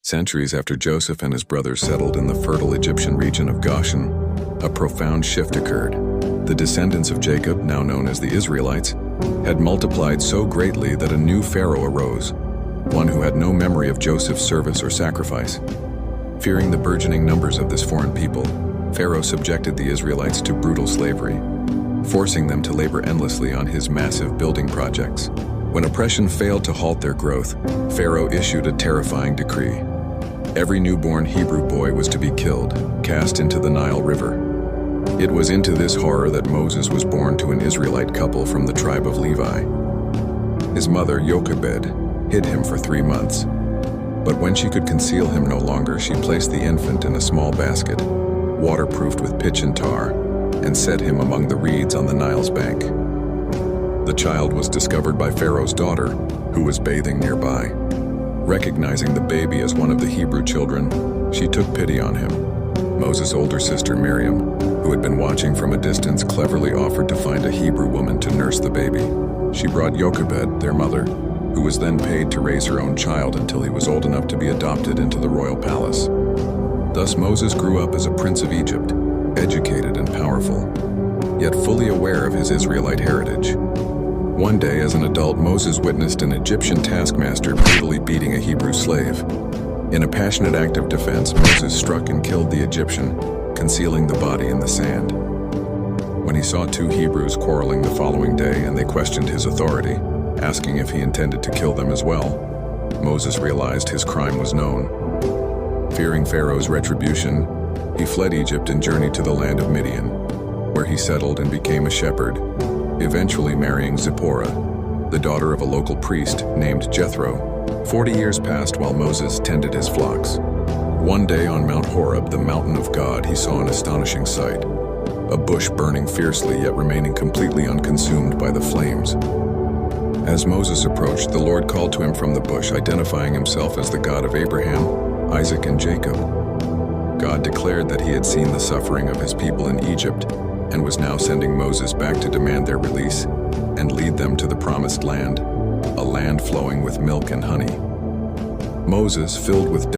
Centuries after Joseph and his brothers settled in the fertile Egyptian region of Goshen, a profound shift occurred. The descendants of Jacob, now known as the Israelites, had multiplied so greatly that a new Pharaoh arose, one who had no memory of Joseph's service or sacrifice. Fearing the burgeoning numbers of this foreign people, Pharaoh subjected the Israelites to brutal slavery, forcing them to labor endlessly on his massive building projects. When oppression failed to halt their growth, Pharaoh issued a terrifying decree. Every newborn Hebrew boy was to be killed, cast into the Nile River. It was into this horror that Moses was born to an Israelite couple from the tribe of Levi. His mother, Jochebed, hid him for 3 months. But when she could conceal him no longer, she placed the infant in a small basket, waterproofed with pitch and tar, and set him among the reeds on the Nile's bank. The child was discovered by Pharaoh's daughter, who was bathing nearby. Recognizing the baby as one of the Hebrew children, she took pity on him. Moses' older sister Miriam, who had been watching from a distance, cleverly offered to find a Hebrew woman to nurse the baby. She brought Jochebed, their mother, who was then paid to raise her own child until he was old enough to be adopted into the royal palace. Thus Moses grew up as a prince of Egypt, educated and powerful, yet fully aware of his Israelite heritage. One day, as an adult, Moses witnessed an Egyptian taskmaster brutally beating a Hebrew slave. In a passionate act of defense, Moses struck and killed the Egyptian, concealing the body in the sand. When he saw 2 Hebrews quarreling the following day and they questioned his authority, asking if he intended to kill them as well, Moses realized his crime was known. Fearing Pharaoh's retribution, he fled Egypt and journeyed to the land of Midian, where he settled and became a shepherd, eventually marrying Zipporah, the daughter of a local priest named Jethro. 40 years passed while Moses tended his flocks. One day on Mount Horeb, the mountain of God, he saw an astonishing sight: a bush burning fiercely yet remaining completely unconsumed by the flames. As Moses approached, the Lord called to him from the bush, identifying himself as the God of Abraham, Isaac, and Jacob. God declared that he had seen the suffering of his people in Egypt and was now sending Moses back to demand their release and lead them to the promised land, a land flowing with milk and honey. Moses, filled with